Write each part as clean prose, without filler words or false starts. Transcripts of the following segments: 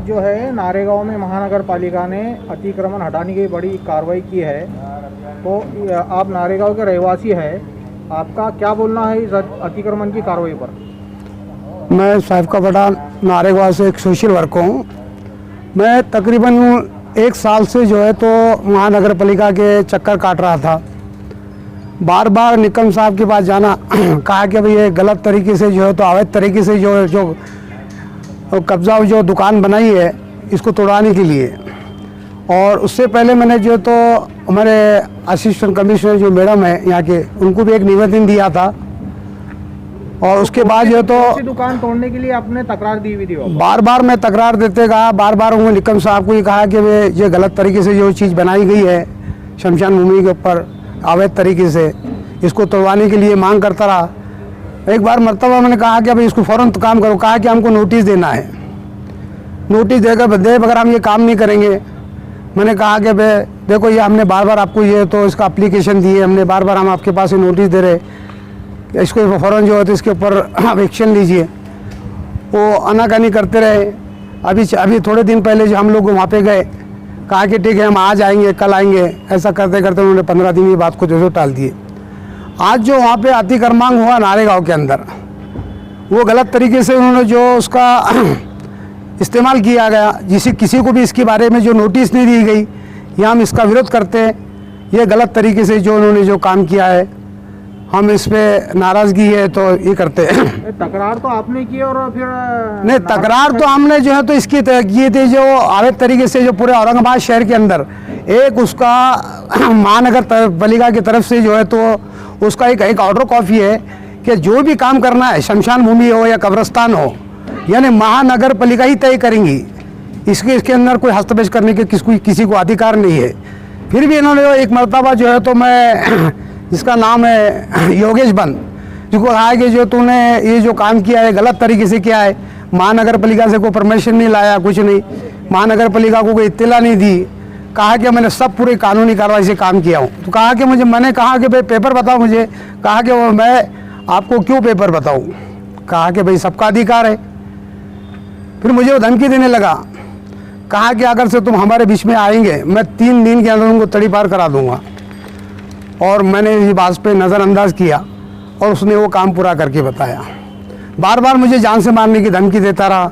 जो है नारेगांव में महानगर पालिका ने अतिक्रमण हटाने की बड़ी कार्रवाई की है। तो आप नारेगांव के रहवासी हैं, आपका क्या बोलना है इस अतिक्रमण की कार्रवाई पर? मैं साहिब का बड़ा नारेगांव से एक सोशल वर्कर हूँ। मैं तकरीबन 1 साल से जो है तो महानगर पालिका के चक्कर काट रहा था। बार बार निकम साहब के पास जाना, कहा कि भाई ये गलत तरीके से जो है तो अवैध तरीके से जो कब्जा जो दुकान बनाई है इसको तोड़वाने के लिए। और उससे पहले मैंने जो तो हमारे असिस्टेंट कमिश्नर जो मैडम है यहाँ के, उनको भी एक निवेदन दिया था। और उसके बाद जो तो दुकान तोड़ने के लिए आपने तकरार दी हुई थी। बार बार मैं तकरार देते कहा, बार बार उन्होंने निकम साहब को ये कहा कि वे ये गलत तरीके से जो चीज़ बनाई गई है शमशान भूमि के ऊपर अवैध तरीके से, इसको तोड़वाने के लिए मांग करता रहा। एक बार मरतबा मैंने कहा कि भाई इसको फ़ौरन काम करो। कहा कि हमको नोटिस देना है, नोटिस देकर दे अगर हम ये काम नहीं करेंगे। मैंने कहा कि भाई देखो ये हमने बार बार आपको ये तो इसका एप्लीकेशन दी है, हमने बार बार हम आपके पास ये नोटिस दे रहे, इसको फ़ौरन जो है तो इसके ऊपर आप एक्शन लीजिए। वो आनाकानी करते रहे। अभी थोड़े दिन पहले जो हम लोग वहाँ पे गए, कहा कि ठीक है हम आज आएंगे कल आएंगे, ऐसा करते करते उन्होंने 15 दिन की बात को जो टाल दिए। आज जो वहाँ पे अतिक्रमण हुआ नारेगांव के अंदर, वो गलत तरीके से उन्होंने जो उसका इस्तेमाल किया गया, जिसे किसी को भी इसके बारे में जो नोटिस नहीं दी गई, या हम इसका विरोध करते हैं। ये गलत तरीके से जो उन्होंने जो काम किया है, हम इस पे नाराज़गी है तो ये करते हैं। तकरार तो आपने की और फिर नहीं, तकरार तो हमने जो है तो इसकी किए थे जो अवैध तरीके से जो पूरे औरंगाबाद शहर के अंदर एक उसका महानगर पालिका की तरफ से जो है तो उसका एक ऑर्डर कॉपी है कि जो भी काम करना है, शमशान भूमि हो या कब्रस्तान हो, यानी महानगर पालिका ही तय करेंगी। इसके अंदर कोई हस्तक्षेप करने के किसी को अधिकार नहीं है। फिर भी इन्होंने एक मरतबा जो है तो मैं जिसका नाम है योगेश बंद, जिसको कहा है कि जो तूने ये जो काम किया है गलत तरीके से किया है, महानगर पालिका से कोई परमिशन नहीं लाया, कुछ नहीं, महानगर पालिका को कोई इत्तला नहीं दी। कहा कि मैंने सब पूरी कानूनी कार्रवाई से काम किया हूँ। तो कहा कि मैंने कहा कि भाई पेपर बताओ मुझे। कहा कि वो मैं आपको क्यों पेपर बताऊँ? कहा कि भाई सबका अधिकार है। फिर मुझे वो धमकी देने लगा। कहा कि अगर से तुम हमारे बीच में आएंगे, मैं 3 दिन के अंदर उनको तड़ी पार करा दूंगा। और मैंने इस बात पे नज़रअंदाज किया और उसने वो काम पूरा करके बताया। बार बार मुझे जान से मारने की धमकी देता रहा,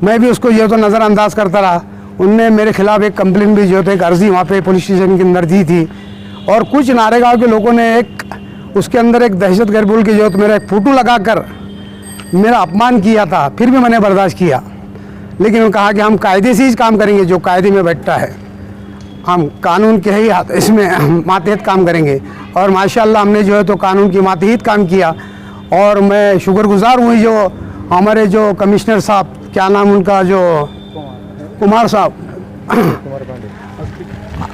मैं भी उसको ये तो नज़रअंदाज करता रहा। उनने मेरे खिलाफ़ एक कंप्लेंट भी जो है एक अर्जी वहाँ पे पुलिस स्टेशन के अंदर दी थी। और कुछ नारेगांव के लोगों ने एक उसके अंदर एक दहशतगर्द बोल के जो मेरा एक फ़ोटो लगा कर मेरा अपमान किया था। फिर भी मैंने बर्दाश्त किया, लेकिन उन्होंने कहा कि हम कायदे से ही काम करेंगे, जो कायदे में बैठता है हम कानून के ही इसमें मातहत काम करेंगे। और माशाल्लाह हमने जो है तो कानून की मातहत काम किया। और मैं शुक्रगुजार हूँ जो हमारे जो कमिश्नर साहब, क्या नाम उनका, जो कुमार साहब,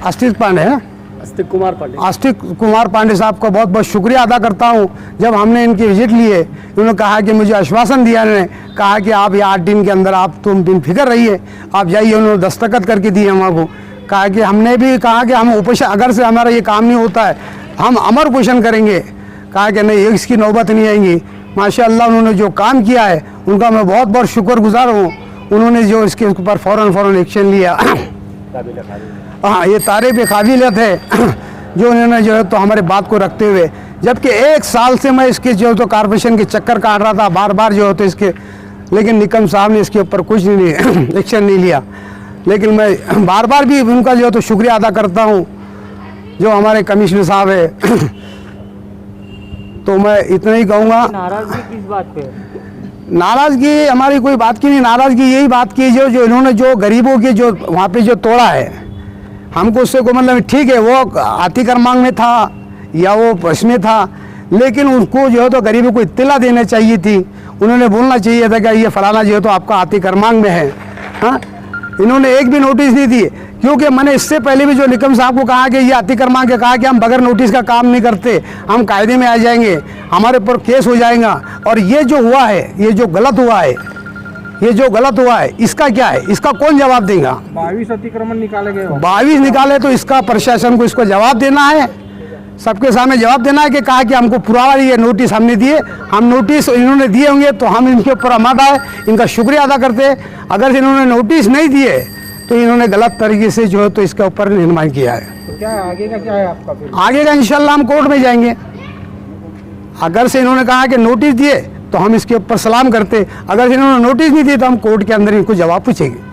अस्तिक पांडे हैं, आस्तिक कुमार पांडे साहब का बहुत बहुत शुक्रिया अदा करता हूँ। जब हमने इनकी विजिट लिए, उन्होंने कहा कि मुझे आश्वासन दिया, उन्होंने कहा कि आप ये 8 दिन के अंदर आप तुम बेफिक्र रहिए, आप जाइए। उन्होंने दस्तखत करके दिए हमको। कहा कि हमने भी कहा कि हम उपोषण, अगर से हमारा ये काम नहीं होता है हम अमर उपोषण करेंगे। कहा कि नहीं, इसकी नौबत नहीं आएगी। माशाअल्लाह उन्होंने जो काम किया है उनका मैं बहुत बहुत शुक्रगुजार हूँ। उन्होंने जो इसके ऊपर फ़ौरन एक्शन लिया, हाँ, ये तारीफ़ काबिलियत है जो उन्होंने जो है तो हमारे बात को रखते हुए। जबकि 1 साल से मैं इसके जो तो कॉर्पोरेशन के चक्कर काट रहा था, बार बार जो होते इसके, लेकिन निकम साहब ने इसके ऊपर कुछ नहीं एक्शन नहीं लिया। लेकिन मैं बार बार भी उनका जो तो शुक्रिया अदा करता हूँ जो हमारे कमिश्नर साहब है। तो मैं इतना ही कहूँगा। नाराजगी किस बात पे? नाराज़गी हमारी कोई बात की नहीं, नाराज़गी यही बात की जो इन्होंने जो गरीबों की जो वहाँ पे जो तोड़ा है, हमको उससे को मतलब ठीक है वो अतिक्रमण में था या वो इसमें था, लेकिन उनको जो है तो गरीबों को इत्तला देना चाहिए थी। उन्होंने बोलना चाहिए था कि ये फलाना जो है तो आपका अतिक्रमण में है। हाँ, इन्होंने एक भी नोटिस नहीं दी। क्योंकि मैंने इससे पहले भी जो निकम साहब को कहा कि ये अतिक्रमण के कहा कि हम बगैर नोटिस का काम नहीं करते, हम कायदे में आ जाएंगे, हमारे ऊपर केस हो जाएगा। और ये जो हुआ है, ये जो गलत हुआ है, ये जो गलत हुआ है, इसका क्या है, इसका कौन जवाब देगा? 22 अतिक्रमण निकाले गए, 22 निकाले तो इसका प्रशासन को इसको जवाब देना है। सबके सामने जवाब देना है कि कहा कि हमको पुरावा ये नोटिस हमने दिए, हम नोटिस इन्होंने दिए होंगे तो हम इनके ऊपर अमल आए, इनका शुक्रिया अदा करते। अगर इन्होंने नोटिस नहीं दिए तो इन्होंने गलत तरीके से जो है तो इसके ऊपर निर्माण किया है। तो क्या है आगे का, क्या है आपका फिर? आगे का इंशाल्लाह हम कोर्ट में जाएंगे। अगर से इन्होंने कहा कि नोटिस दिए तो हम इसके ऊपर सलाम करते, अगर इन्होंने नोटिस नहीं दिए तो हम कोर्ट के अंदर इनको जवाब पूछेंगे।